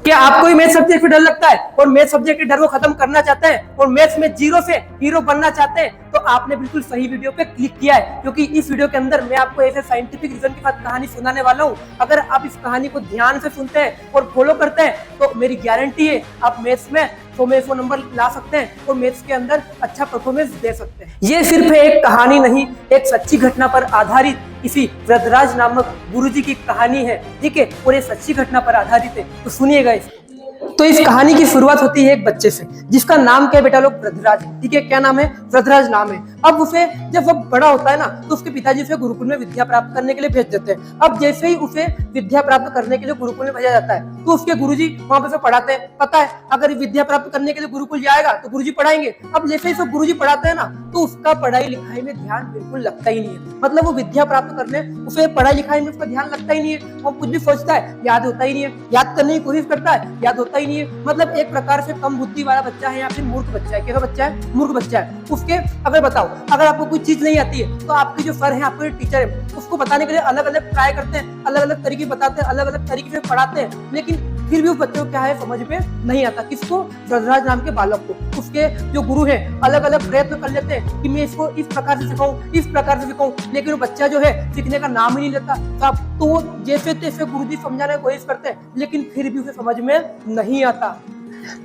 क्या आपको भी मैथ सब्जेक्ट में डर लगता है और मैथ सब्जेक्ट के डर को खत्म करना चाहते हैं और मैथ्स में जीरो से हीरो बनना चाहते हैं, तो आपने बिल्कुल सही वीडियो पे क्लिक किया है, क्योंकि इस वीडियो के अंदर मैं आपको ऐसे साइंटिफिक रीजन के साथ कहानी सुनाने वाला हूँ। अगर आप इस कहानी को ध्यान से सुनते हैं और फॉलो करते हैं तो मेरी गारंटी है आप मैथ्स में 100 में 100 नंबर ला सकते हैं और मैथ्स के अंदर अच्छा परफॉर्मेंस दे सकते हैं। ये सिर्फ एक कहानी नहीं, एक सच्ची घटना पर आधारित किसी वृद्धराज नामक गुरुजी की कहानी है, ठीक है, और ये सच्ची घटना पर आधारित है, तो सुनिएगा इसे। तो इस कहानी की शुरुआत होती है एक बच्चे से जिसका नाम क्या है बेटा लोग, वृद्धराज, ठीक है। क्या नाम है? वृद्धराज नाम है। अब उसे जब वो बड़ा होता है ना तो उसके पिताजी उसे गुरुकुल में विद्या प्राप्त करने के लिए भेज देते हैं। अब जैसे ही उसे विद्या प्राप्त करने के लिए गुरुकुल में भेजा जाता है तो उसके गुरुजी वहां पे उसे पढ़ाते हैं। पता है अगर विद्या प्राप्त करने के लिए गुरुकुल जाएगा तो गुरुजी पढ़ाएंगे। अब जैसे ही सब गुरुजी पढ़ाते हैं ना तो उसका पढ़ाई लिखाई में ध्यान बिल्कुल लगता ही नहीं है। मतलब वो विद्या प्राप्त करने उसे पढ़ाई लिखाई में उसका ध्यान लगता ही नहीं है। वो कुछ भी सोचता है याद होता ही नहीं है, याद करने की कोशिश करता है याद होता ही नहीं है। मतलब एक प्रकार से कम बुद्धि वाला बच्चा है या फिर मूर्ख बच्चा है। कैसा बच्चा है? मूर्ख बच्चा है। उसके अगर बताओ अगर आपको कोई चीज नहीं आती है तो आपके जो सर है, आपके टीचर है, उसको बताने के लिए अलग अलग ट्राई करते हैं, अलग अलग तरीके बताते हैं, अलग अलग तरीके से पढ़ाते हैं, लेकिन फिर भी उस बच्चे को क्या है समझ में नहीं आता। किसको? वृद्धराज नाम के बालक को। उसके जो गुरु है अलग अलग प्रयत्न कर लेते हैं कि मैं इसको इस प्रकार से सिखाऊं, इस प्रकार से सिखाऊं, लेकिन वो बच्चा जो है सीखने का नाम ही नहीं लेता। तो वो जैसे तैसे गुरुजी समझाने की कोशिश करते हैं लेकिन फिर भी उसे समझ में नहीं आता।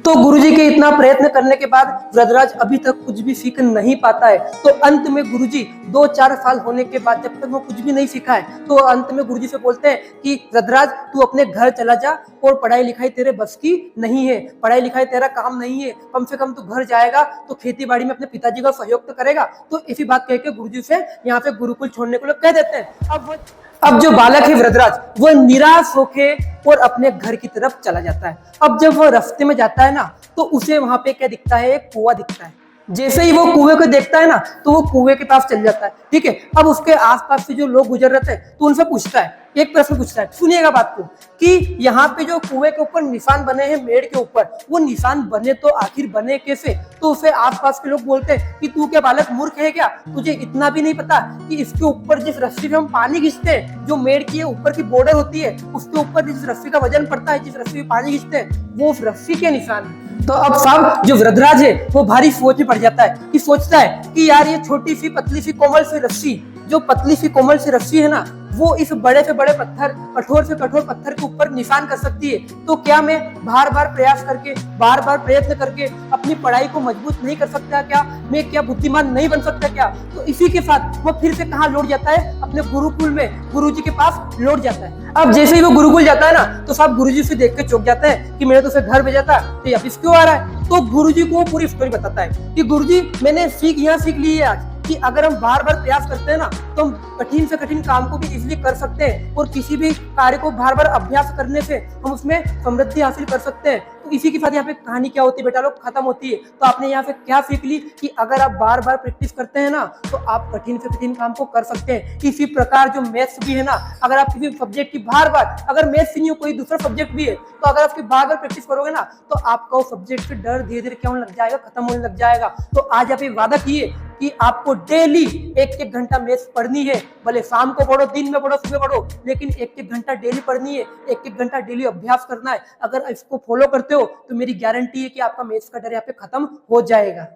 तो गुरुजी के इतना प्रयत्न करने के बाद वृद्धराज अभी तक कुछ भी सीख नहीं पाता है। तो अंत में गुरुजी 2-4 साल होने के बाद जब तक वो कुछ भी नहीं सीखा है तो अंत में गुरुजी से बोलते हैं कि वृद्धराज तू अपने घर चला जा और पढ़ाई लिखाई तेरे बस की नहीं है, पढ़ाई लिखाई तेरा काम नहीं है, कम से कम तू घर जाएगा तो खेती बाड़ी में अपने पिताजी का सहयोग तो करेगा। तो इसी बात कह के गुरुजी से यहाँ पे गुरुकुल छोड़ने को लोग कह देते हैं। अब जो बालक है वृद्धराज वो निराश होके और अपने घर की तरफ चला जाता है। अब जब वो रास्ते में जाता है ना तो उसे वहां पे क्या दिखता है? एक कुआं दिखता है। जैसे ही वो कुएं को देखता है ना तो वो कुएं के पास चल जाता है, ठीक है। अब उसके आसपास से जो लोग गुजर रहे थे तो उनसे पूछता है, एक प्रश्न पूछता है, सुनिएगा बात को, कि यहाँ पे जो कुएं के ऊपर निशान बने हैं मेड़ के ऊपर, वो निशान बने तो आखिर बने कैसे? तो उसे आसपास के लोग बोलते हैं कि तू क्या बालक मूर्ख है क्या? तुझे इतना भी नहीं पता कि इसके ऊपर जिस रस्सी से हम पानी खींचते हैं, जो मेड़ की ऊपर की बॉर्डर होती है उसके ऊपर जिस रस्सी का वजन पड़ता है, जिस रस्सी में पानी खींचते हैं, वो उस रस्सी के निशान है। तो अब साहब जो वृद्धराज है वो भारी सोच में पड़ जाता है कि सोचता है कि यार ये छोटी सी पतली सी कोमल सी रस्सी, जो पतली सी कोमल सी रस्सी है ना, वो इस बड़े से बड़े पत्थर, कठोर से कठोर पत्थर के ऊपर निशान कर सकती है। तो क्या मैं बार बार प्रयास करके, बार बार प्रयत्न करके अपनी पढ़ाई को मजबूत नहीं कर सकता क्या? मैं क्या बुद्धिमान नहीं बन सकता क्या? तो इसी के साथ वो फिर से कहाँ लौट जाता है? अपने गुरुकुल में गुरुजी के पास लौट जाता है। अब जैसे ही वो गुरुकुल जाता है ना तो सब गुरुजी उसे देख के चौंक जाते हैं कि मैंने तो उसे घर भेजा था तो वापिस क्यों आ रहा है? तो गुरुजी को वो पूरी स्टोरी बताता है कि गुरुजी मैंने यहाँ सीख ली है आज कि अगर हम बार बार प्रयास करते हैं ना तो हम कठिन से कठिन काम को भी इजीली कर सकते हैं और किसी भी कार्य को बार बार अभ्यास करने से हम उसमें समृद्धि हासिल कर सकते हैं। तो इसी के साथ यहाँ पे कहानी क्या होती है बेटा लोग, खत्म होती है। तो आपने यहाँ पे क्या सीख ली कि अगर आप बार बार प्रैक्टिस करते हैं ना तो आप कठिन से कठिन काम को कर सकते हैं। इसी प्रकार जो मैथ्स भी है ना, अगर आप किसी सब्जेक्ट की बार बार, अगर मैथ्स नहीं हो कोई दूसरा सब्जेक्ट भी है, तो अगर आप बार बार प्रैक्टिस करोगे ना तो आपका वो सब्जेक्ट से डर धीरे धीरे क्या होने लग जाएगा? खत्म होने लग जाएगा। तो आज आप ये वादा किए कि आपको डेली 1-1 घंटा मैथ्स पढ़नी है, भले शाम को पढ़ो, दिन में पढ़ो, सुबह पढ़ो, लेकिन 1-1 घंटा डेली पढ़नी है, 1-1 घंटा डेली अभ्यास करना है। अगर इसको फॉलो करते हो तो मेरी गारंटी है कि आपका मैथ्स का डर यहाँ पे खत्म हो जाएगा।